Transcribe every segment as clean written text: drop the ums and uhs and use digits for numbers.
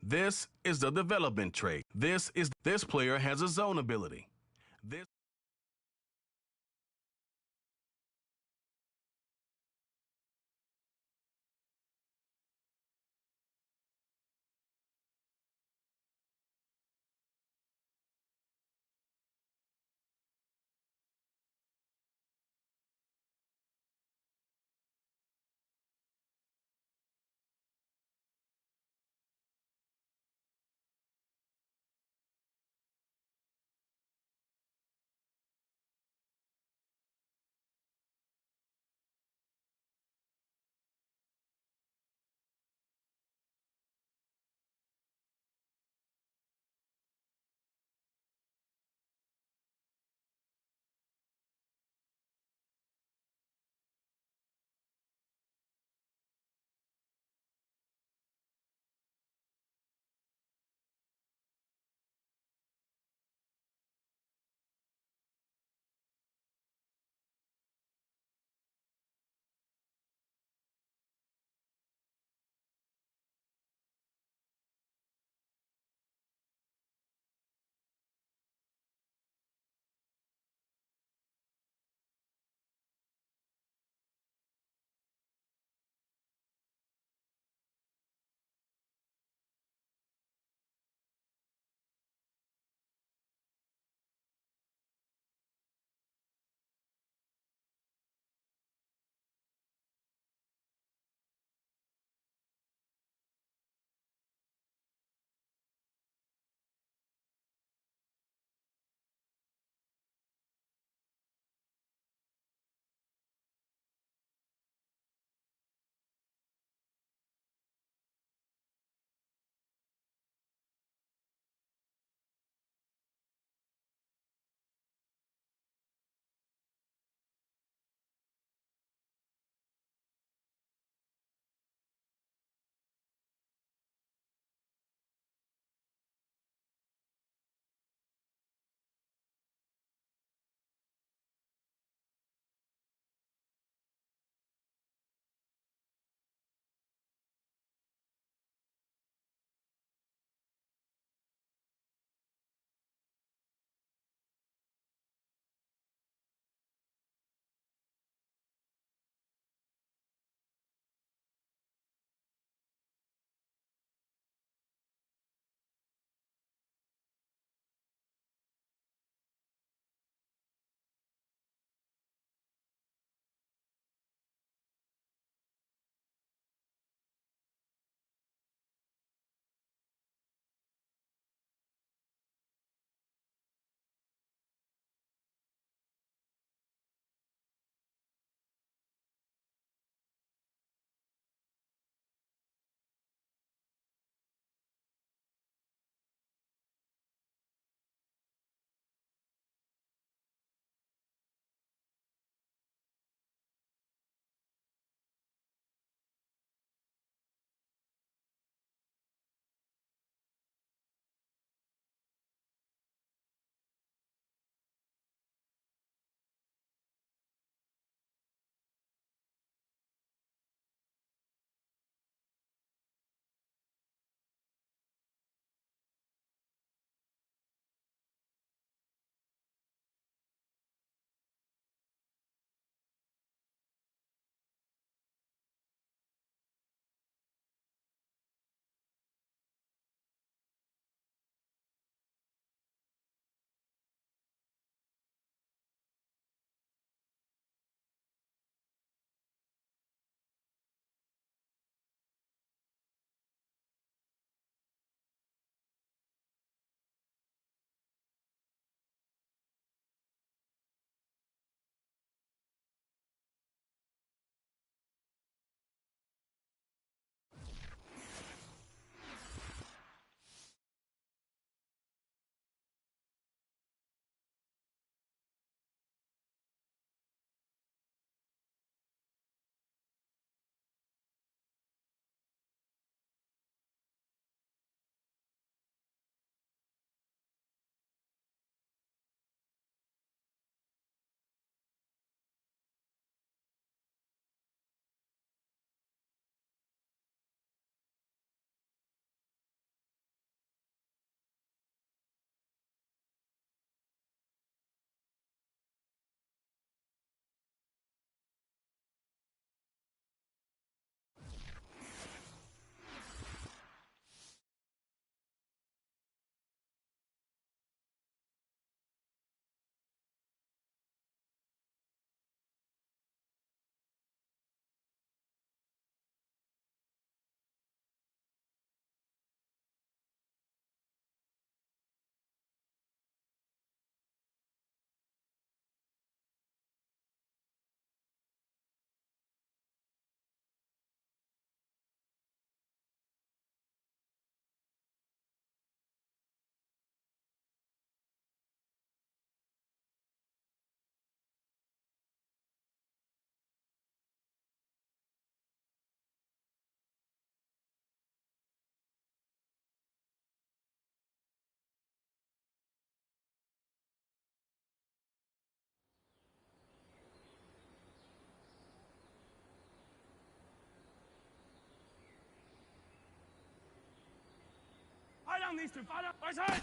This is the development trait. This player has a zone ability. This down these two. Fire down. Right side.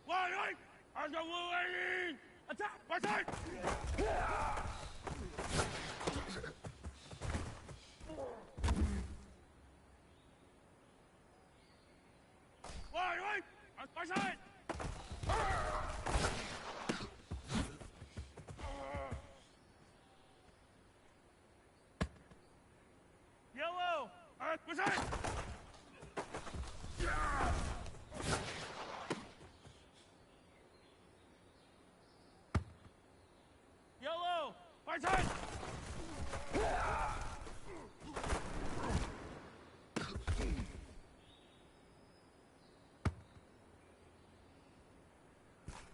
Wide right. Let's go, Louie. Attack. Right side. Wide right. Right side. Yellow. Right side. Yellow. Right side.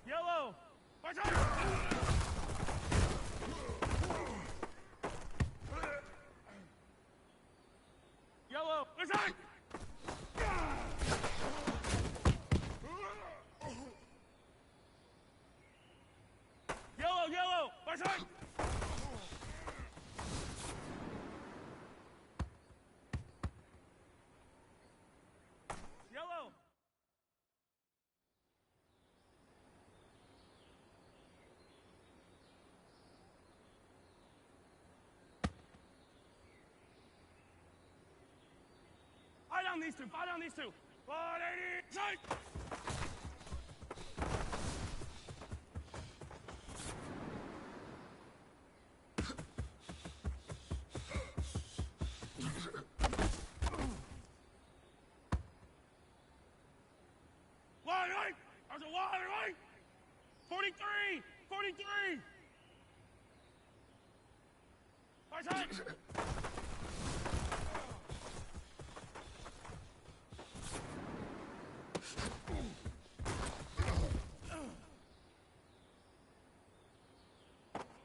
Yellow. Right side. Yellow. Right side. Yellow. Right side. Yellow. Fire down these two. Fire down these two. 180. Side. Wide right. There's a wide right. 43. 43. Right side.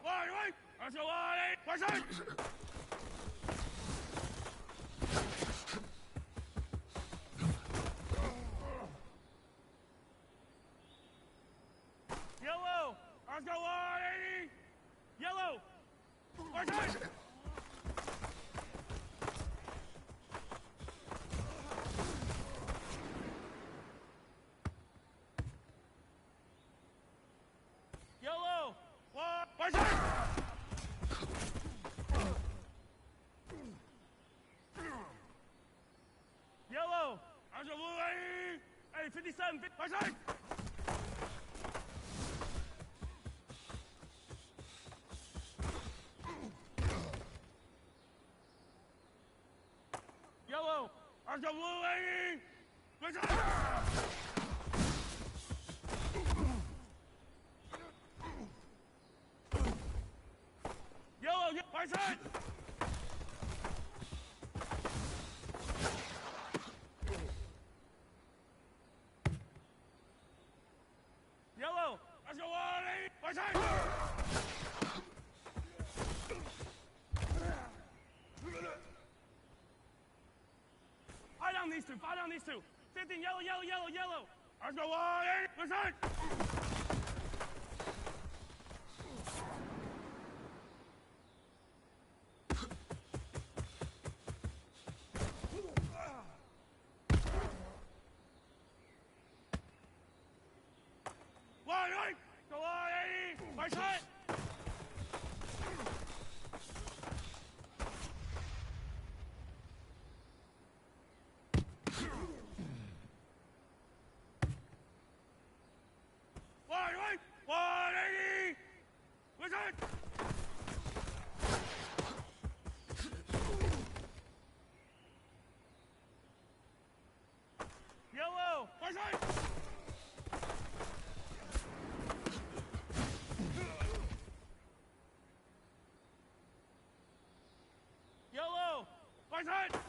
Wide right. There's a wide right. Right side. Yellow. Let's go 180. Yellow. Right side. Yellow. Right side. Yellow. There's a blue 80. 57. Right side. Yellow. There's a blue 80. Right side. Yellow. Right side. Yellow. Let's go 180. Right side. Fire down these two. Fire down these two. 15. Yellow. Let's go 180. Right side. Wide right. Go 180. Right side. Wide right. 180. Right side. Yellow. Right side. Yellow. Right side.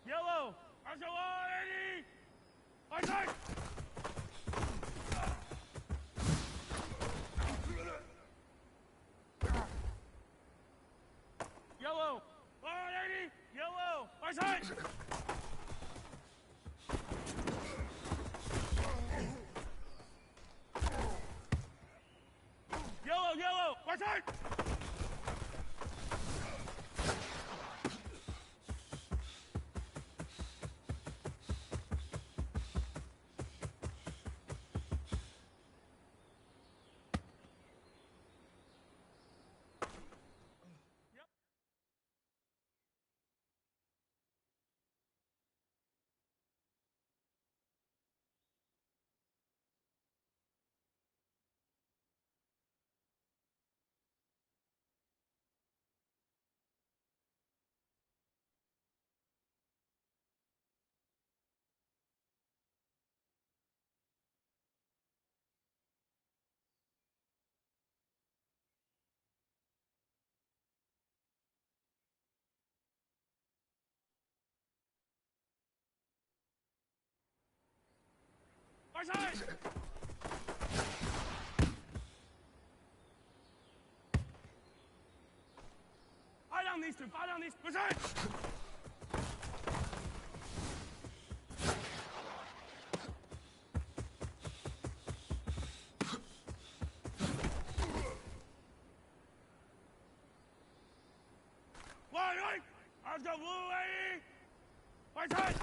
Yellow. Let's go 180. Right side. Right side! Right side! Fire down these two, fire down these two. Right side! Right! Let's go, blue lady! Right side!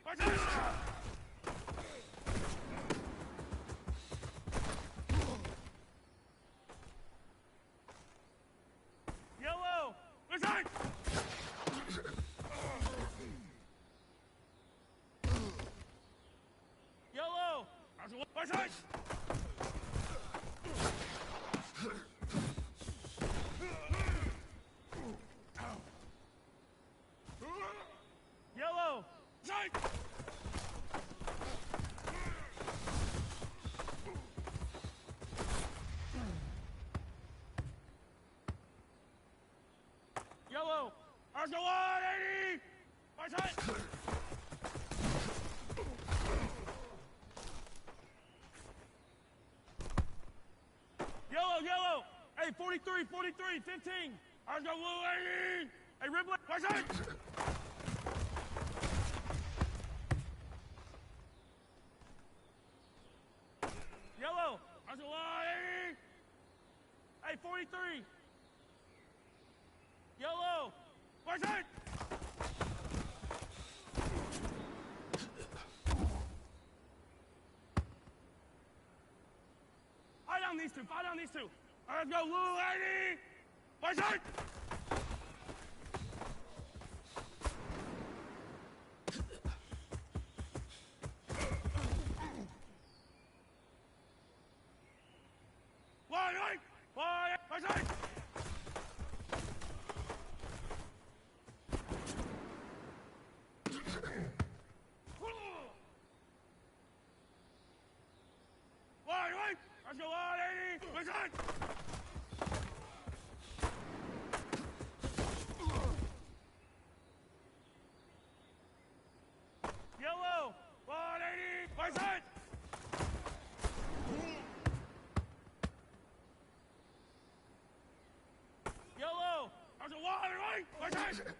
Right side! Yellow! Right side! Yellow! Right side! Yellow! Side! Yellow! Let's go 180! Right side! Yellow! Hey, 43, 15! Let's go blue 80! Hey, Ripley, right side! Yellow! Let's go 180! Hey, 43! Yellow! Right side! Fire down these two, fire down these two! Let's go blue 80! Right side! Right side! Right! Let's go 180! Right side! Yellow! 180! Right side! Yellow! Let's go 180! Right side!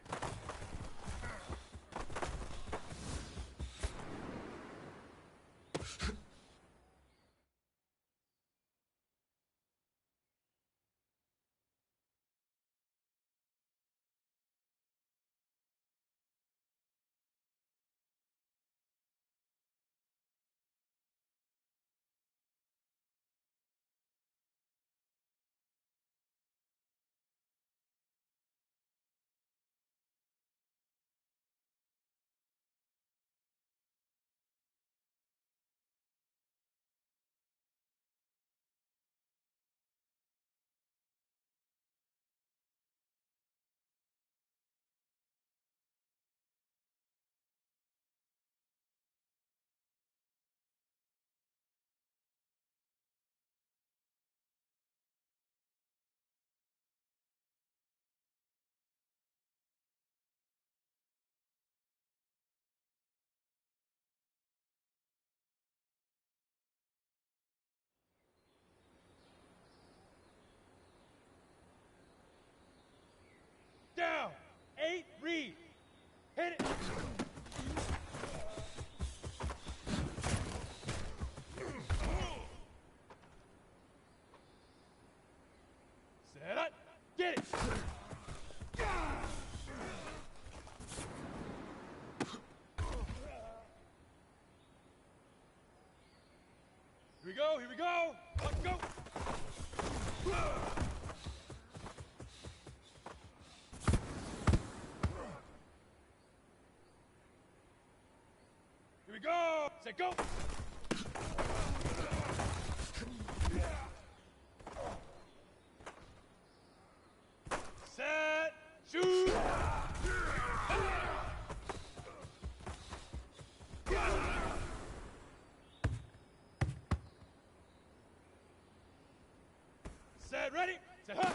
Down! 8, read! Hit it! we go, here we go. Let's go. Here we go. Say go. Set. Shoot. Set, ready? Set, huh?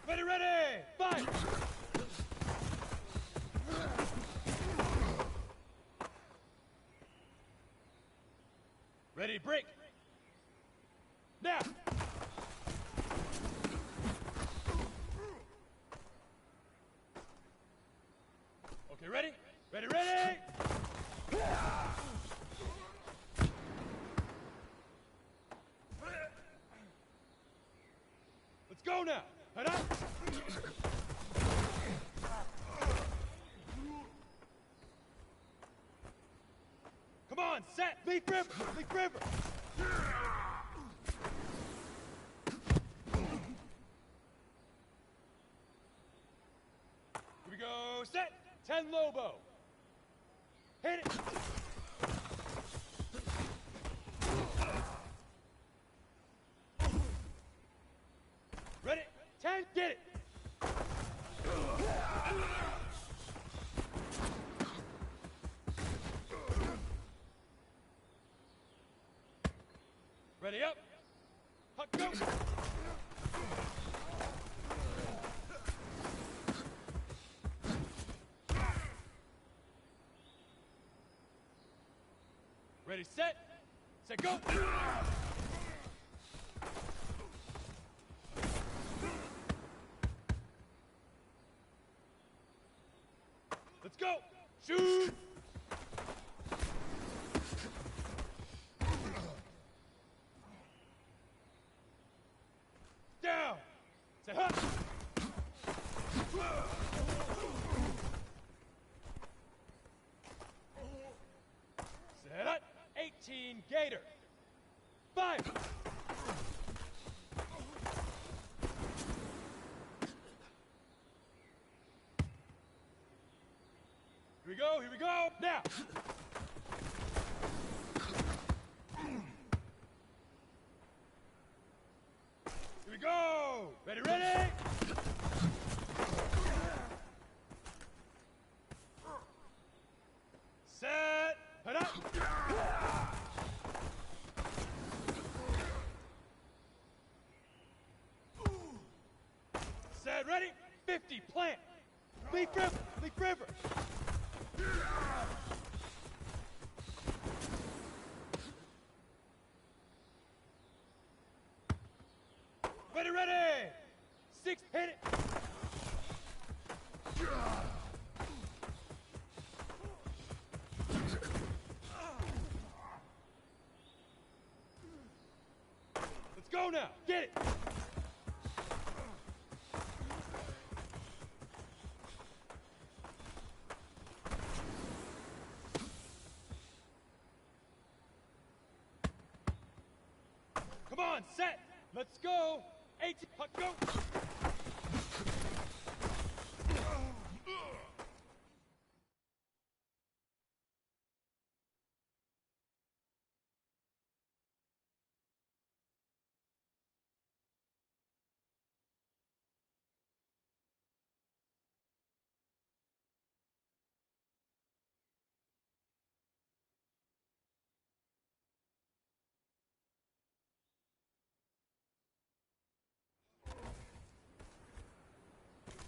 Ready, ready! Fight! Ready, break! Now! Okay, ready? Ready, ready! Let's go now! Head up! Come on, set! Leaf river! Leaf river! Here we go, set! 10 Lobo! Hit it! Ready? 10, get it! Ready up! Huck, go! Ready, set! Set, go! Let's go! Shoot! Down! Set, up! Set up! 18 Gator! 5! Here we go, now! Here we go! Ready, ready! Set! Head up! Set, ready? 50, plant! Leaf river! Leaf river! Ready, ready! 6, hit it! Let's go now! Get it! Come on, set! Let's go! 18, puck, go!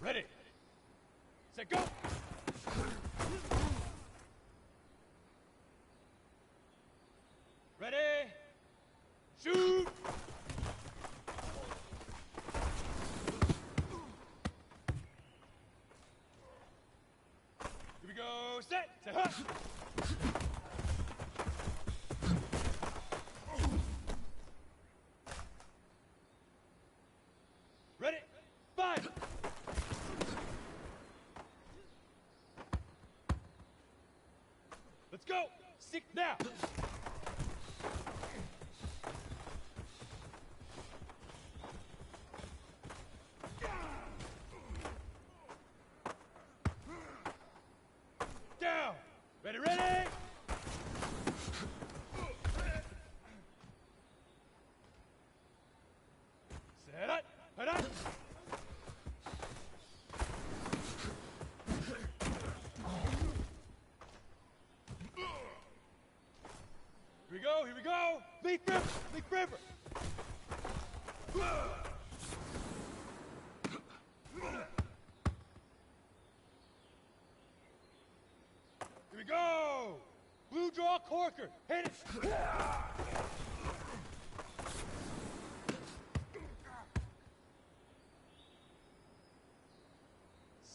Ready, set, go! Ready, shoot! Here we go, set, huh! Ready, 5! now! Down! Ready, ready! Set up! Head up! Here we go! Leaf river! Leaf river! Here we go! Blue draw corker! Hit it!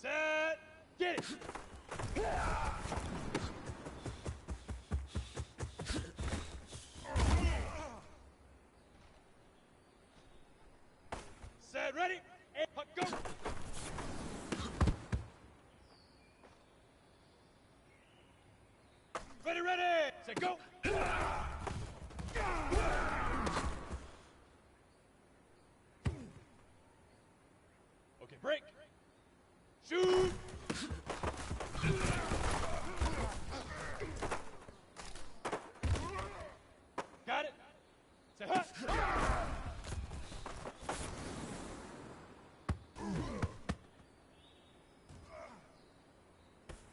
Set! Get it! Set, ready, and go! Ready, ready! Set, go! Okay, break! Shoot! Got it! Set, hut!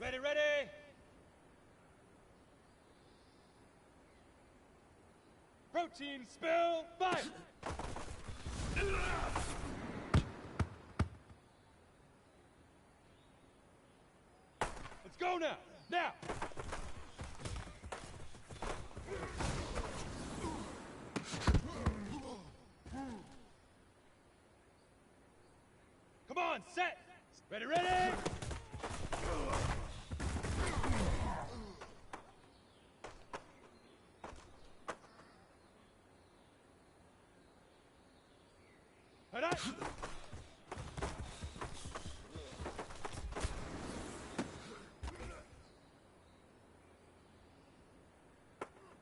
Ready, ready! Protein spill, fire! Let's go now! Now! Come on, set! Ready, ready! Head up! Here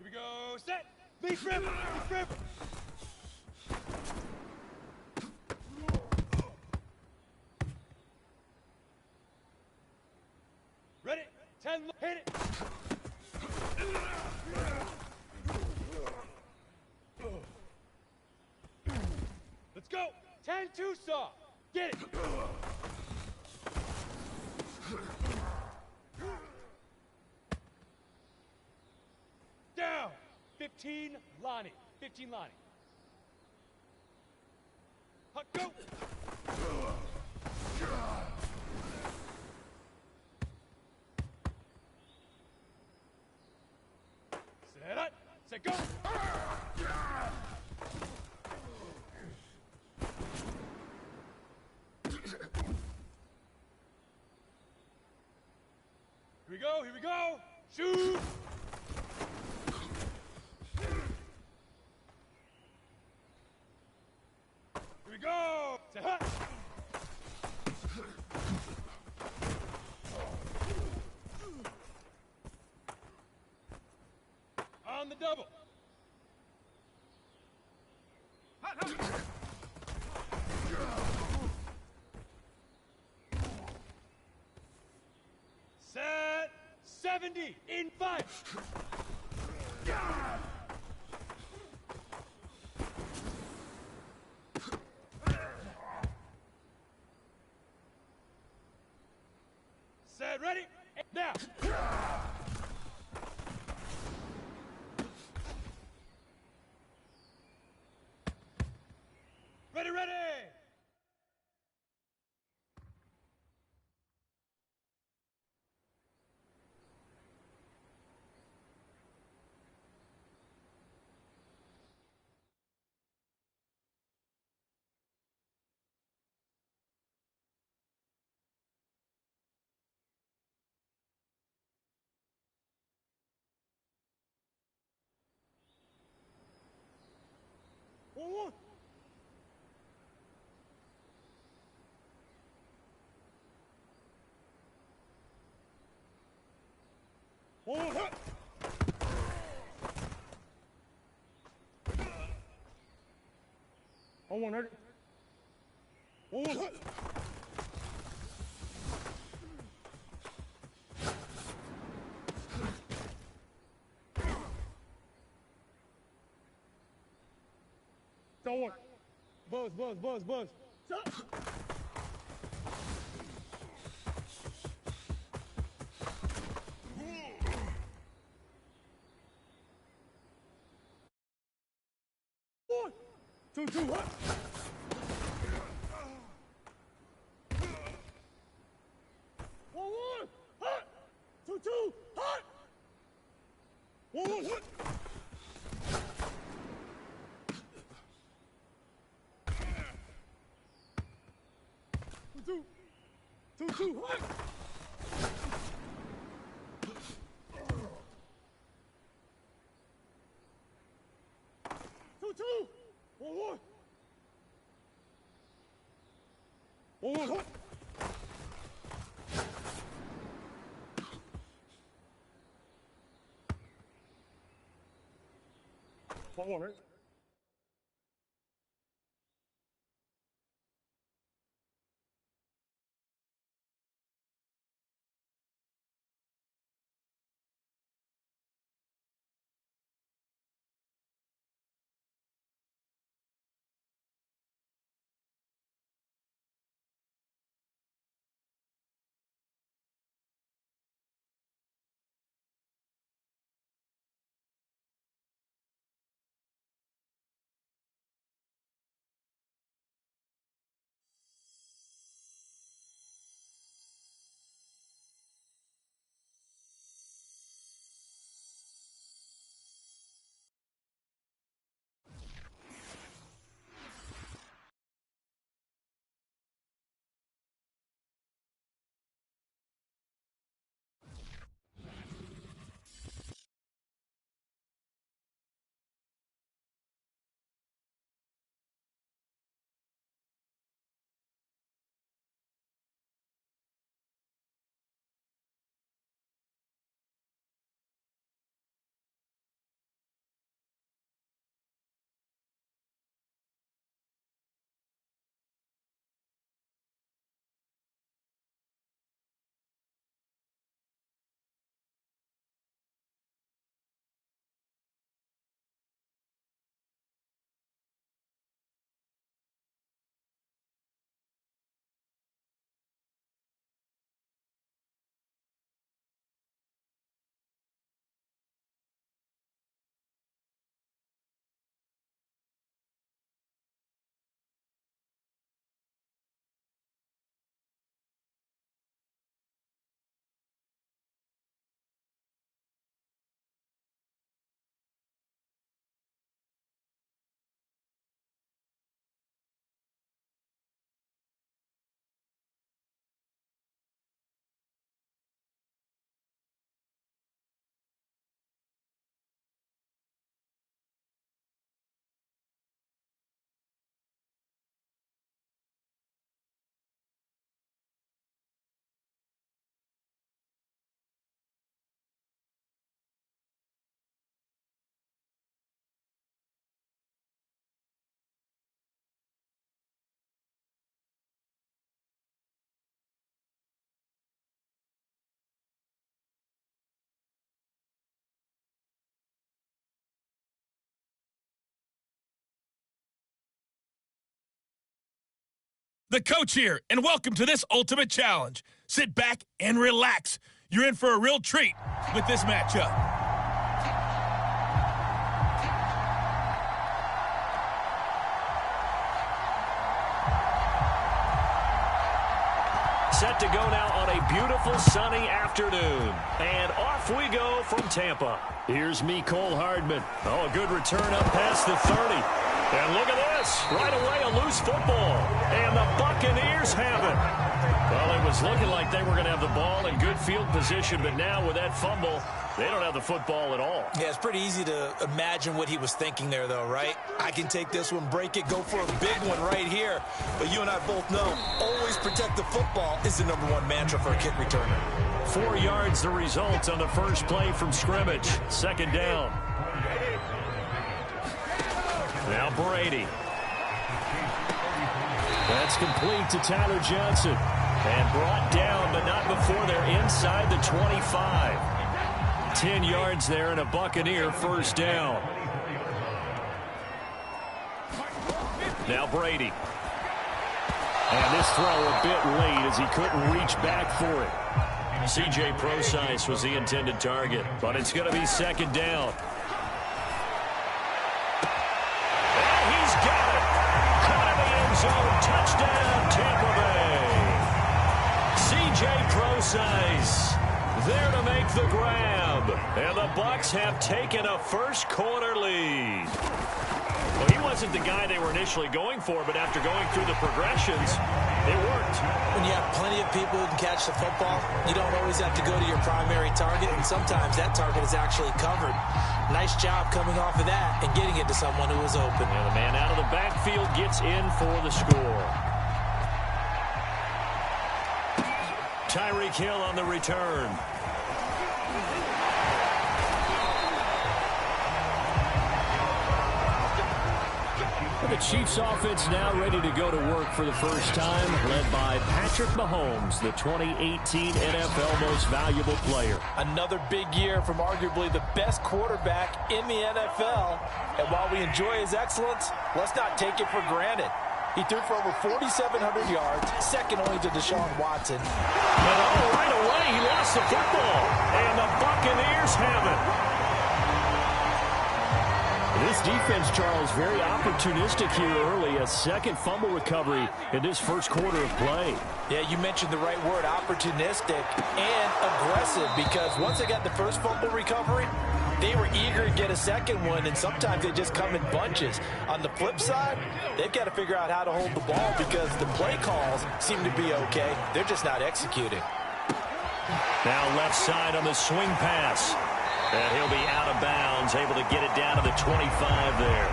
we go, set! Leaf river! Leaf river! Ready? 10, hit it! Let's go! 10-2 saw! Get it! Down! 15 Lonnie. 15 Lonnie. Hut, go! Set up! Set, go! Here we go, here we go! Shoot! Here we go! Set, hut! On the double! Hut, hut! Set 70 in 5. Set, ready, now. Ready, ready. One. One. 1-1, ready? 1-1. Don't worry. Buzz. Stop. One, two, hut. 1-1, hut. 2, hut. 1-1, hut. 2, hut. 2, 1-1. 1-1, hut. 1-1, right? The coach here, and welcome to this ultimate challenge. Sit back and relax. You're in for a real treat with this matchup. Set to go now on a beautiful sunny afternoon. And off we go from Tampa. Here's Cole Hardman. Oh, a good return up past the 30. And look at this. Right away, a loose football. And the Buccaneers have it. Well, it was looking like they were going to have the ball in good field position, but now with that fumble, they don't have the football at all. Yeah, it's pretty easy to imagine what he was thinking there, though, right? I can take this one, break it, go for a big one right here. But you and I both know, always protect the football is the #1 mantra for a kick returner. 4 yards the result on the first play from scrimmage. Second down. Now Brady. That's complete to Tyler Johnson. And brought down, but not before they're inside the 25. 10 yards there and a Buccaneer first down. Now Brady. And this throw a bit late as he couldn't reach back for it. C.J. Procise was the intended target, but it's going to be second down. And he's got it. Caught in the end zone. Touchdown, Tampa Bay. C.J. Procise there to make the grab. And the Bucs have taken a first quarter lead. Well, he wasn't the guy they were initially going for, but after going through the progressions, it worked. When you have plenty of people who can catch the football, you don't always have to go to your primary target, and sometimes that target is actually covered. Nice job coming off of that and getting it to someone who was open. And the man out of the backfield gets in for the score. Tyreek Hill on the return. The Chiefs offense now ready to go to work for the first time, led by Patrick Mahomes, the 2018 NFL Most Valuable Player. Another big year from arguably the best quarterback in the NFL. And while we enjoy his excellence, let's not take it for granted. He threw for over 4,700 yards, second only to Deshaun Watson. And right away, he lost the football. And the Buccaneers have it. This defense, Charles, very opportunistic here early. A second fumble recovery in this first quarter of play. Yeah, you mentioned the right word, opportunistic and aggressive, because once they got the first fumble recovery, they were eager to get a second one, and sometimes they just come in bunches. On the flip side, they've got to figure out how to hold the ball because the play calls seem to be okay. They're just not executing. Now left side on the swing pass. And he'll be out of bounds, able to get it down to the 25 there.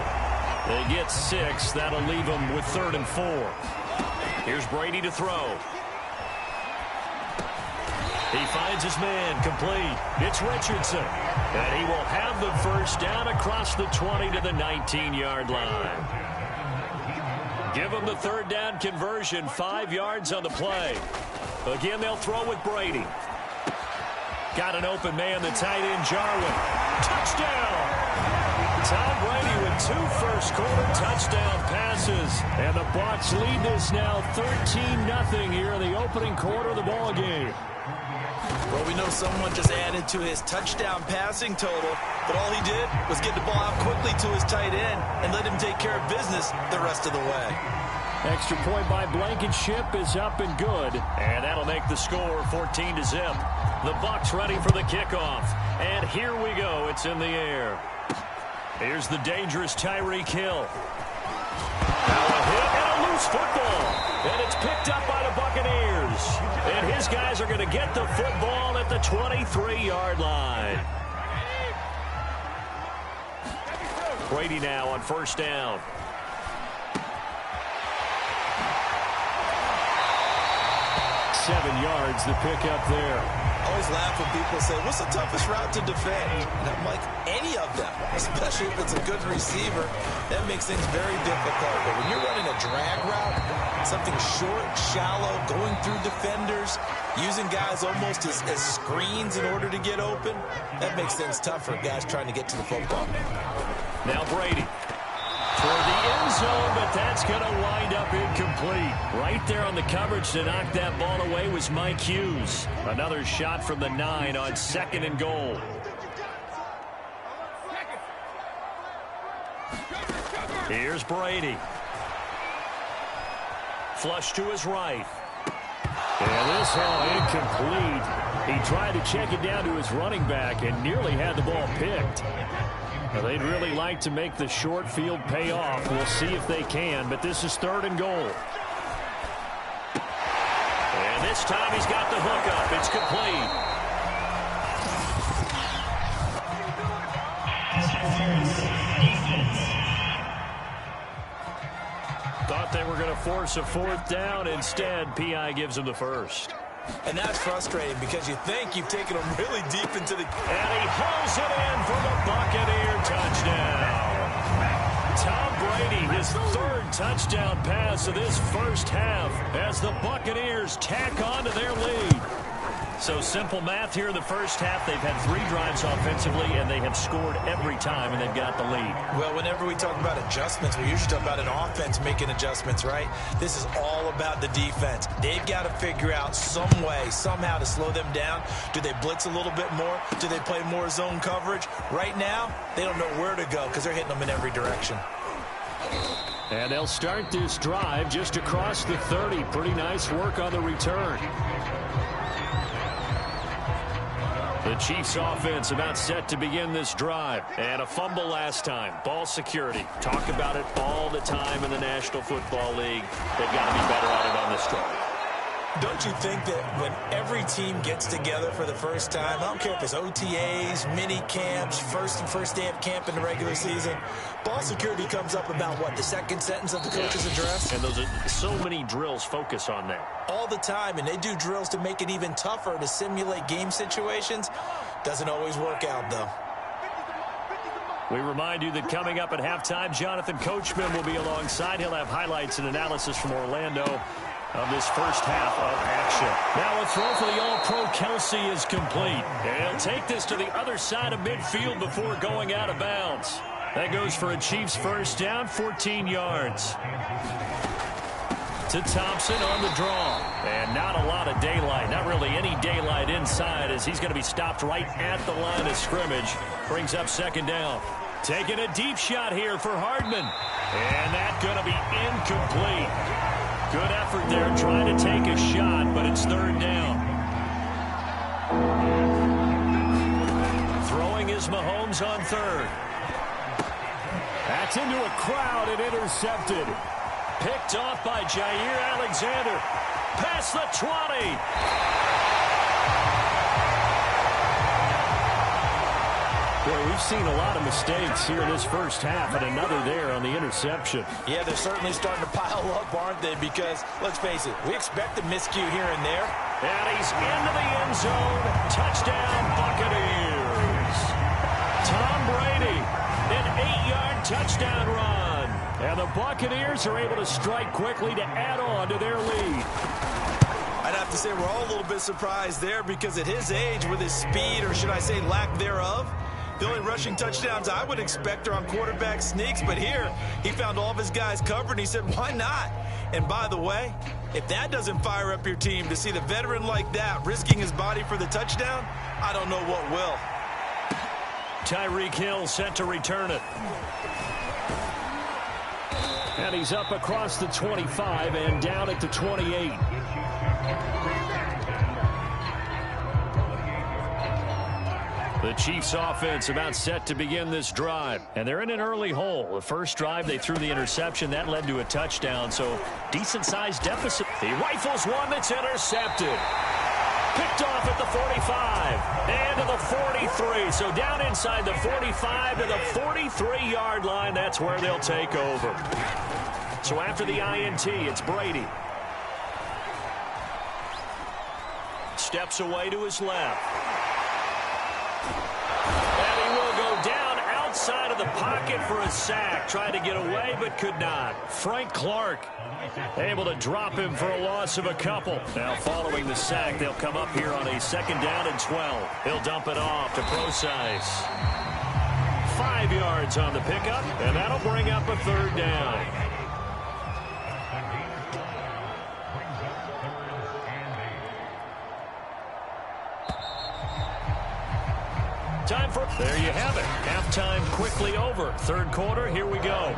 They get 6. That'll leave them with 3rd and 4. Here's Brady to throw. He finds his man, complete. It's Richardson. And he will have the first down across the 20 to the 19-yard line. Give him the 3rd down conversion, 5 yards on the play. Again, they'll throw with Brady. Got an open man, the tight end, Jarwin. Touchdown! Tom Brady with 2 first-quarter touchdown passes. And the Bucs lead this now 13-0 here in the opening quarter of the ball game. Well, we know someone just added to his touchdown passing total, but all he did was get the ball out quickly to his tight end and let him take care of business the rest of the way. Extra point by Blankenship is up and good. And that'll make the score 14-0. The Bucs ready for the kickoff. And here we go. It's in the air. Here's the dangerous Tyreek Hill. Now a hit and a loose football. And it's picked up by the Buccaneers. And his guys are going to get the football at the 23-yard line. Brady now on first down. 7 yards, the pickup there. I always laugh when people say, what's the toughest route to defend? And I'm like, any of them, especially if it's a good receiver. That makes things very difficult. But when you're running a drag route, something short, shallow, going through defenders, using guys almost as screens in order to get open, that makes things tough for guys trying to get to the football. Now Brady. For the end zone, but that's going to wind up incomplete. Right there on the coverage to knock that ball away was Mike Hughes. Another shot from the 9 on 2nd and goal. Here's Brady. Flush to his right. And this one incomplete. He tried to check it down to his running back and nearly had the ball picked. Well, they'd really like to make the short field pay off. We'll see if they can, but this is 3rd and goal. And this time he's got the hook up. It's complete. Thought they were going to force a 4th down. Instead, P.I. gives them the first. And that's frustrating because you think you've taken them really deep into the... And he hauls it in for the Buccaneer touchdown. Tom Brady, his third touchdown pass of this first half as the Buccaneers tack on to their lead. So simple math here in the first half. They've had 3 drives offensively, and they have scored every time, and they've got the lead. Well, whenever we talk about adjustments, we usually talk about an offense making adjustments, right? This is all about the defense. They've got to figure out some way, somehow to slow them down. Do they blitz a little bit more? Do they play more zone coverage? Right now, they don't know where to go because they're hitting them in every direction. And they'll start this drive just across the 30. Pretty nice work on the return. The Chiefs offense about set to begin this drive. And a fumble last time. Ball security. Talk about it all the time in the National Football League. They've got to be better at it on this drive. Don't you think that when every team gets together for the first time, I don't care if it's OTAs, mini camps, first day of camp in the regular season, ball security comes up about, what, the second sentence of the coach's address? And those are so many drills focus on that. All the time, and they do drills to make it even tougher to simulate game situations. Doesn't always work out, though. We remind you that coming up at halftime, Jonathan Coachman will be alongside. He'll have highlights and analysis from Orlando of this first half of action. Now a throw for the All-Pro Kelsey is complete. And he'll take this to the other side of midfield before going out of bounds. That goes for a Chiefs first down, 14 yards. To Thompson on the draw. And not a lot of daylight. Not really any daylight inside as he's going to be stopped right at the line of scrimmage. Brings up second down. Taking a deep shot here for Hardman. And that's going to be incomplete. Good effort there trying to take a shot, but it's third down. Throwing is Mahomes on third. That's into a crowd and intercepted. Picked off by Jair Alexander. Past the 20. Boy, we've seen a lot of mistakes here in this first half, and another there on the interception. Yeah, they're certainly starting to pile up, aren't they? Because, let's face it, we expect a miscue here and there. And he's into the end zone. Touchdown, Buccaneers. Tom Brady, an 8-yard touchdown run. And the Buccaneers are able to strike quickly to add on to their lead. I'd have to say we're all a little bit surprised there because at his age, with his speed, or should I say lack thereof, the only rushing touchdowns I would expect are on quarterback sneaks, but here he found all of his guys covered, and he said, why not? And by the way, if that doesn't fire up your team to see the veteran like that risking his body for the touchdown, I don't know what will. Tyreek Hill set to return it. And he's up across the 25 and down at the 28. The Chiefs offense about set to begin this drive. And they're in an early hole. The first drive, they threw the interception. That led to a touchdown, so decent-sized deficit. He rifles one that's intercepted. Picked off at the 45 and to the 43. So down inside the 45 to the 43-yard line. That's where they'll take over. So after the INT, it's Brady. Steps away to his left. And he will go down outside of the pocket for a sack. Tried to get away, but could not. Frank Clark able to drop him for a loss of a couple. Now following the sack, they'll come up here on a second down and 12. He'll dump it off to Procise. 5 yards on the pickup, and that'll bring up a third down. Time for, there you have it. Halftime quickly over. Third quarter, here we go.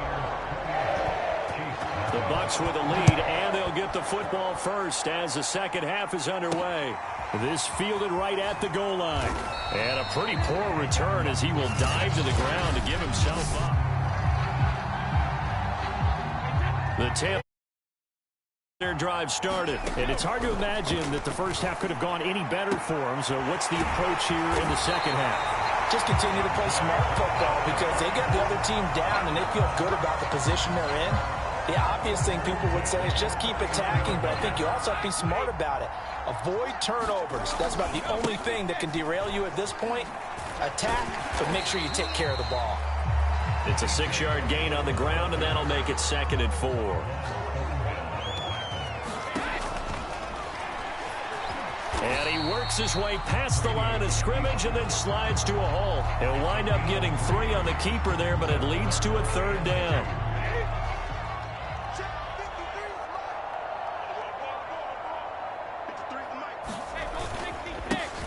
The Bucs with a lead, and they'll get the football first as the second half is underway. This fielded right at the goal line. And a pretty poor return as he will dive to the ground to give himself up. The Tampa their drive started, and it's hard to imagine that the first half could have gone any better for them. So what's the approach here in the second half? Just continue to play smart football because they got the other team down and they feel good about the position they're in. The obvious thing people would say is just keep attacking, but I think you also have to be smart about it. Avoid turnovers. That's about the only thing that can derail you at this point. Attack, but make sure you take care of the ball. It's a 6-yard gain on the ground, and that'll make it 2nd and 4. And he works his way past the line of scrimmage and then slides to a hole. He'll wind up getting 3 on the keeper there, but it leads to a 3rd down.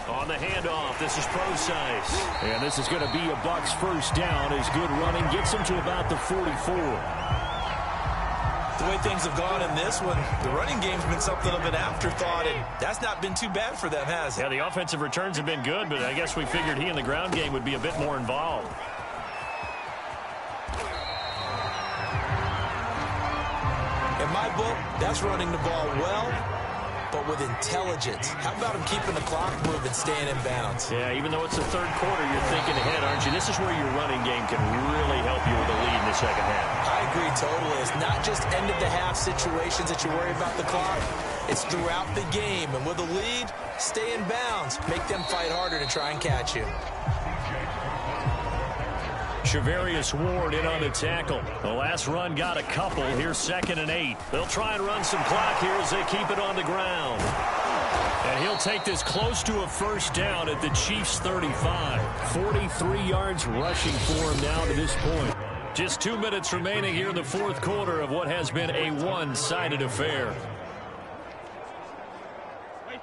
On the handoff, this is Procise. And this is going to be a Bucs 1st down as good running gets him to about the 44. The way things have gone in this one, the running game's been something of an afterthought, and that's not been too bad for them, has it? Yeah, the offensive returns have been good, but I guess we figured he in the ground game would be a bit more involved. In my book, that's running the ball well, but with intelligence. How about him keeping the clock moving, staying in bounds? Yeah, even though it's the 3rd quarter, you're thinking ahead, aren't you? This is where your running game can really help you with a lead in the 2nd half. I agree totally. It's not just end-of-the-half situations that you worry about the clock. It's throughout the game. And with a lead, stay in bounds. Make them fight harder to try and catch you. Shavarius Ward in on the tackle. The last run got a couple. Here's 2nd and 8. They'll try and run some clock here as they keep it on the ground. And he'll take this close to a 1st down at the Chiefs' 35. 43 yards rushing for him now to this point. Just 2 minutes remaining here in the 4th quarter of what has been a one-sided affair.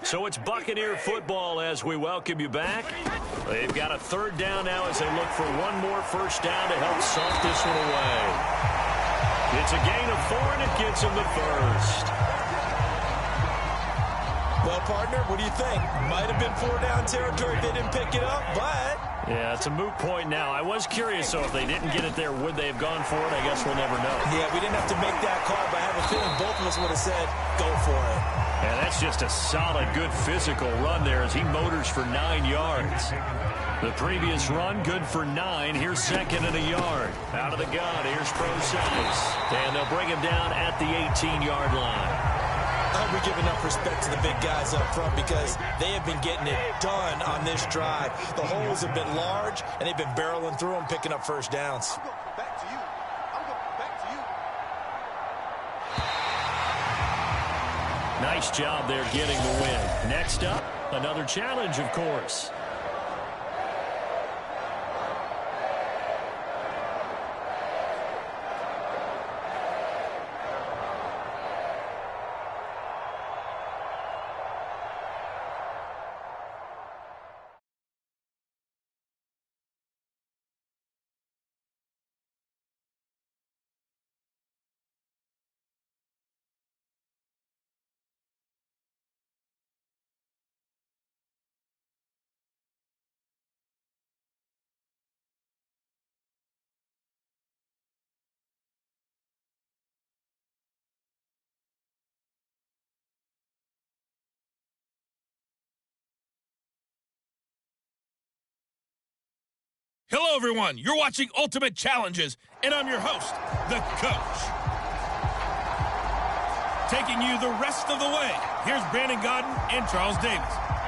So it's Buccaneer football as we welcome you back. They've got a 3rd down now as they look for one more 1st down to help salt this one away. It's a gain of 4, and it gets them the 1st. Well, partner, what do you think? Might have been 4-down territory if they didn't pick it up, but... Yeah, it's a moot point now. I was curious, so if they didn't get it there, would they have gone for it? I guess we'll never know. Yeah, we didn't have to make that call, but I have a feeling both of us would have said, go for it. And that's just a solid, good physical run there as he motors for 9 yards. The previous run, good for 9. Here's 2nd and a yard. Out of the gun, here's Procise. And they'll bring him down at the 18-yard line. We give enough respect to the big guys up front because they have been getting it done on this drive. The holes have been large, and they've been barreling through them, picking up 1st downs. Nice job there getting the win. Next up, another challenge, of course. Hello, everyone. You're watching Ultimate Challenges, and I'm your host, the Coach. Taking you the rest of the way, here's Brandon Godden and Charles Davis.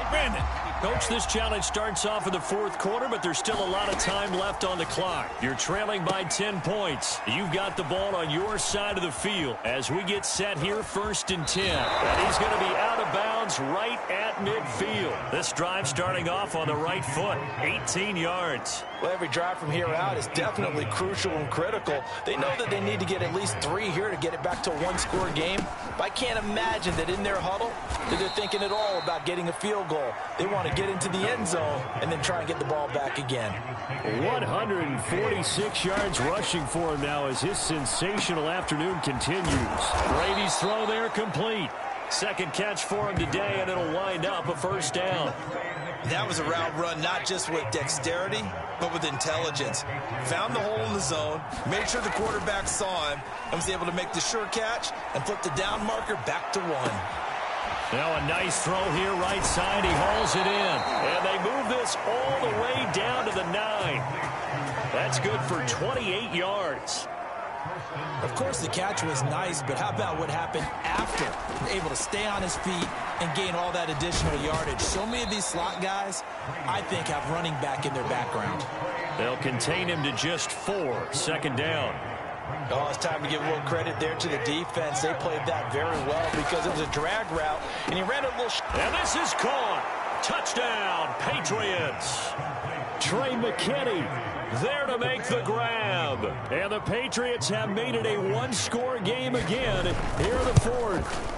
Brandon. Coach, this challenge starts off in the 4th quarter, but there's still a lot of time left on the clock. You're trailing by 10 points. You've got the ball on your side of the field as we get set here 1st and 10. And he's going to be out of bounds right at midfield. This drive starting off on the right foot, 18 yards. Well, every drive from here out is definitely crucial and critical. They know that they need to get at least 3 here to get it back to a one-score game. But I can't imagine that in their huddle that they're thinking at all about getting a field goal. They want to get into the end zone and then try and get the ball back again. 146 yards rushing for him now as his sensational afternoon continues. Brady's throw there complete. 2nd catch for him today, and it'll wind up a 1st down. That was a route run not just with dexterity, but with intelligence. Found the hole in the zone, made sure the quarterback saw him, and was able to make the sure catch and flip the down marker back to 1. Now a nice throw here right side. He hauls it in. And they move this all the way down to the 9. That's good for 28 yards. Of course, the catch was nice, but how about what happened after? Able to stay on his feet and gain all that additional yardage. So many of these slot guys, I think, have running back in their background. They'll contain him to just 4. Second down. Oh, it's time to give a little credit there to the defense. They played that very well because it was a drag route, and he ran a little... And this is caught. Touchdown, Patriots. Trey McKinney there to make the grab. And the Patriots have made it a one-score game again here in the fourth.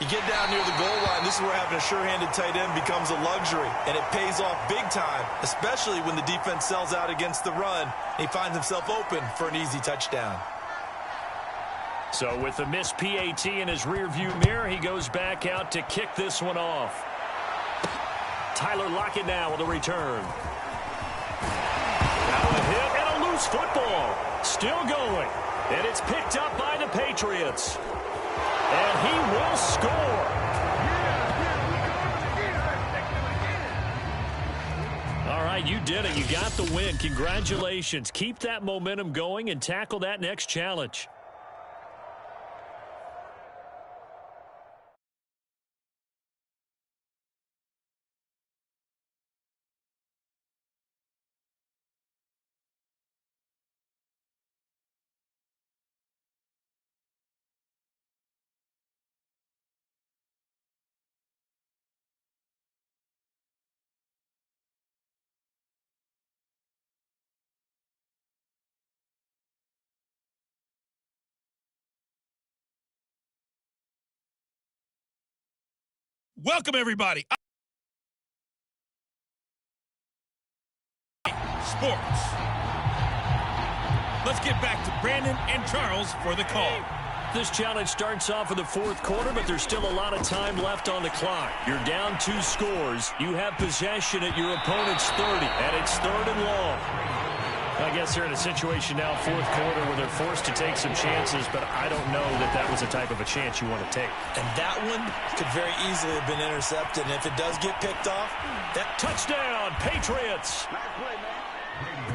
You get down near the goal line, this is where having a sure-handed tight end becomes a luxury, and it pays off big time, especially when the defense sells out against the run, and he finds himself open for an easy touchdown. So with the missed PAT in his rearview mirror, he goes back out to kick this one off. Tyler Lockett now with a return. Now a hit and a loose football. Still going. And it's picked up by the Patriots. And he will score. All right, you did it. You got the win. Congratulations. Keep that momentum going and tackle that next challenge. Welcome, everybody. Sports. Let's get back to Brandon and Charles for the call. This challenge starts off in the fourth quarter, but there's still a lot of time left on the clock. You're down 2 scores. You have possession at your opponent's 30, and it's 3rd and long. I guess they're in a situation now, fourth quarter, where they're forced to take some chances, but I don't know that that was the type of a chance you want to take. And that one could very easily have been intercepted, and if it does get picked off, that... Touchdown, Patriots!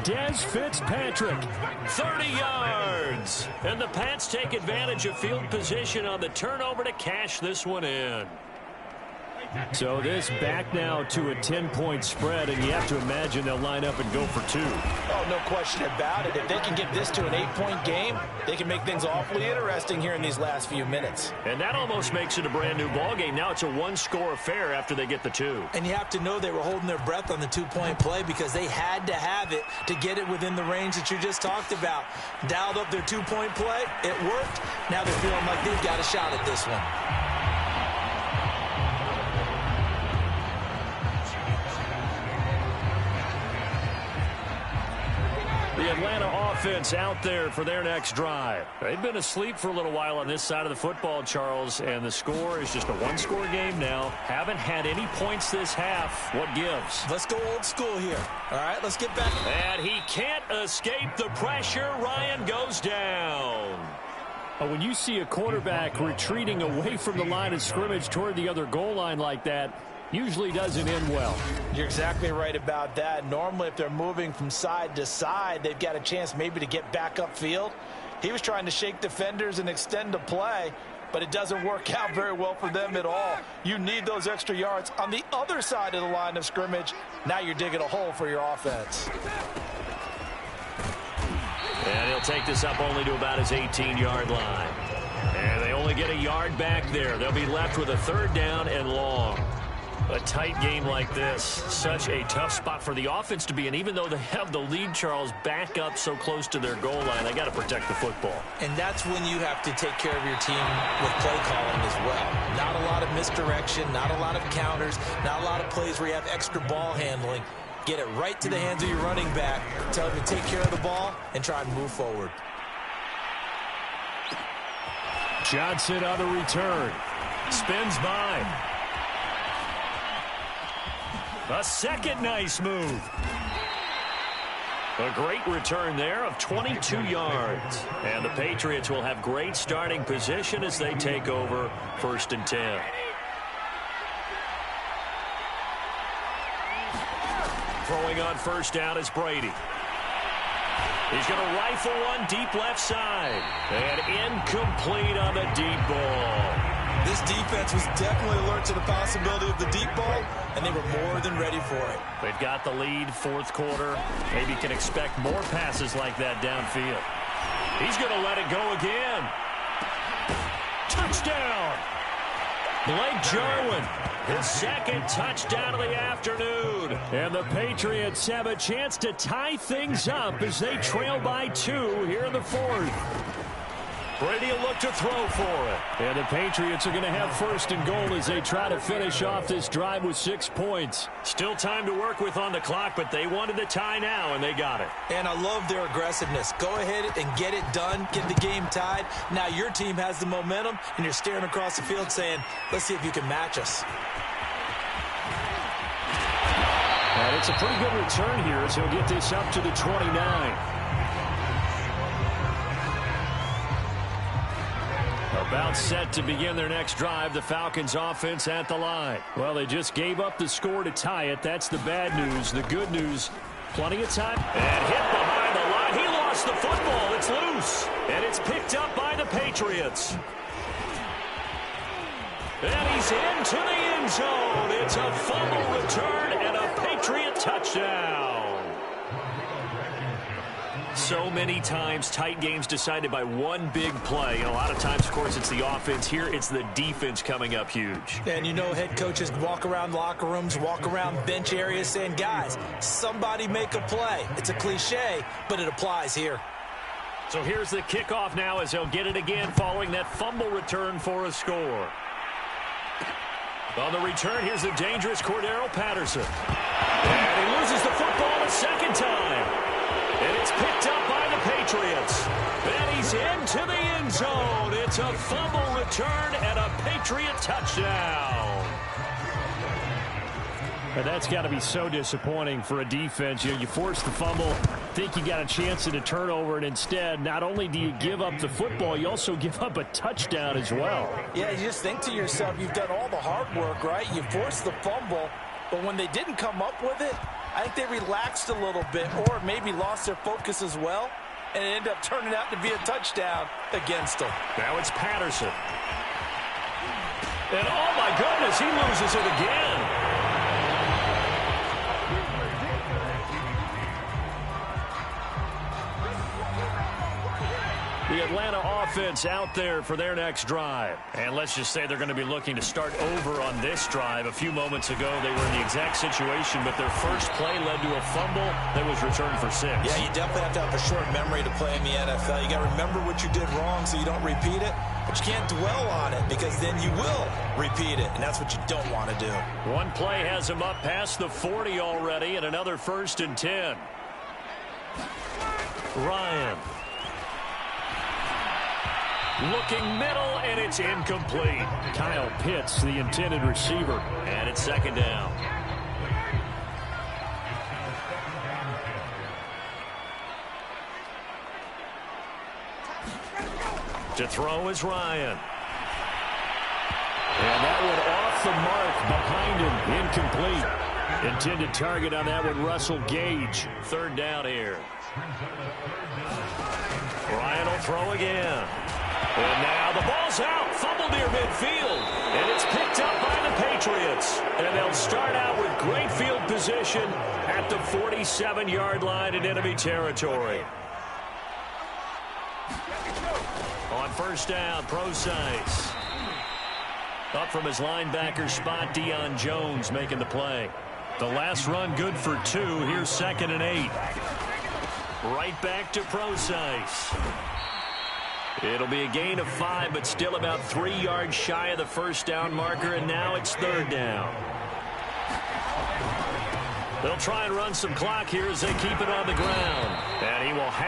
Des Fitzpatrick, 30 yards. And the Pats take advantage of field position on the turnover to cash this one in. So this back now to a 10-point spread, and you have to imagine they'll line up and go for 2. Oh, no question about it. If they can get this to an 8-point game, they can make things awfully interesting here in these last few minutes. And that almost makes it a brand-new ball game. Now it's a one-score affair after they get the 2. And you have to know they were holding their breath on the 2-point play because they had to have it to get it within the range that you just talked about. Dialed up their 2-point play. It worked. Now they're feeling like they've got a shot at this one. The Atlanta offense out there for their next drive. They've been asleep for a little while on this side of the football, Charles, and the score is just a one-score game now. Haven't had any points this half. What gives? Let's go old school here. All right, let's get back. And he can't escape the pressure. Ryan goes down. When you see a quarterback retreating away from the line of scrimmage toward the other goal line like that, usually doesn't end well. You're exactly right about that. Normally, if they're moving from side to side, they've got a chance maybe to get back upfield. He was trying to shake defenders and extend the play, but it doesn't work out very well for them at all. You need those extra yards on the other side of the line of scrimmage. Now you're digging a hole for your offense. And he'll take this up only to about his 18-yard line. And they only get a yard back there. They'll be left with a 3rd down and long. A tight game like this, such a tough spot for the offense to be in. Even though they have the lead, Charles, back up so close to their goal line, they got to protect the football. And that's when you have to take care of your team with play calling as well. Not a lot of misdirection, not a lot of counters, not a lot of plays where you have extra ball handling. Get it right to the hands of your running back, tell him to take care of the ball, and try and move forward. Johnson on the return. Spins by. A second nice move. A great return there of 22 yards. And the Patriots will have great starting position as they take over 1st and 10. Throwing on 1st down is Brady. He's going to rifle one deep left side. And incomplete on the deep ball. This defense was definitely alert to the possibility of the deep ball, and they were more than ready for it. They've got the lead, fourth quarter. Maybe can expect more passes like that downfield. He's going to let it go again. Touchdown! Blake Jarwin, his second touchdown of the afternoon. And the Patriots have a chance to tie things up as they trail by 2 here in the fourth. Brady will look to throw for it. And the Patriots are going to have first and goal as they try to finish off this drive with 6 points. Still time to work with on the clock, but they wanted the tie now, and they got it. And I love their aggressiveness. Go ahead and get it done. Get the game tied. Now your team has the momentum, and you're staring across the field saying, let's see if you can match us. And it's a pretty good return here as he'll get this up to the 29. About set to begin their next drive, the Falcons offense at the line. Well, they just gave up the score to tie it. That's the bad news. The good news, plenty of time. And hit behind the line. He lost the football. It's loose. And it's picked up by the Patriots. And he's into the end zone. It's a fumble return and a Patriot touchdown. So many times, tight games decided by one big play. And a lot of times, of course, it's the offense. Here, it's the defense coming up huge. And you know head coaches walk around locker rooms, walk around bench areas saying, guys, somebody make a play. It's a cliche, but it applies here. So here's the kickoff now as they'll get it again following that fumble return for a score. On the return, here's the dangerous Cordero Patterson. And he loses the football a second time. And it's picked up by the Patriots. And he's into the end zone. It's a fumble return and a Patriot touchdown. And that's got to be so disappointing for a defense. You force the fumble, think you got a chance at a turnover, and instead, not only do you give up the football, you also give up a touchdown as well. Yeah, you just think to yourself, you've done all the hard work, right? You forced the fumble, but when they didn't come up with it, I think they relaxed a little bit or maybe lost their focus as well, and it ended up turning out to be a touchdown against them. Now it's Patterson. And oh my goodness, he loses it again. The Atlanta offense out there for their next drive. And let's just say they're going to be looking to start over on this drive. A few moments ago, they were in the exact situation, but their first play led to a fumble that was returned for 6. Yeah, you definitely have to have a short memory to play in the NFL. You got to remember what you did wrong so you don't repeat it, but you can't dwell on it because then you will repeat it, and that's what you don't want to do. One play has him up past the 40 already, and another 1st and 10. Ryan. Looking middle, and it's incomplete. Kyle Pitts, the intended receiver. And it's 2nd down. To throw is Ryan. And that one off the mark behind him. Incomplete. Intended target on that one, Russell Gage. 3rd down here. Ryan will throw again. And now the ball's out. Fumble near midfield. And it's picked up by the Patriots. And they'll start out with great field position at the 47-yard line in enemy territory. On 1st down, Procise. Up from his linebacker spot, Deion Jones making the play. The last run good for 2. Here's 2nd and 8. Right back to Procise. It'll be a gain of 5, but still about 3 yards shy of the 1st down marker, and now it's 3rd down. They'll try and run some clock here as they keep it on the ground. And he will have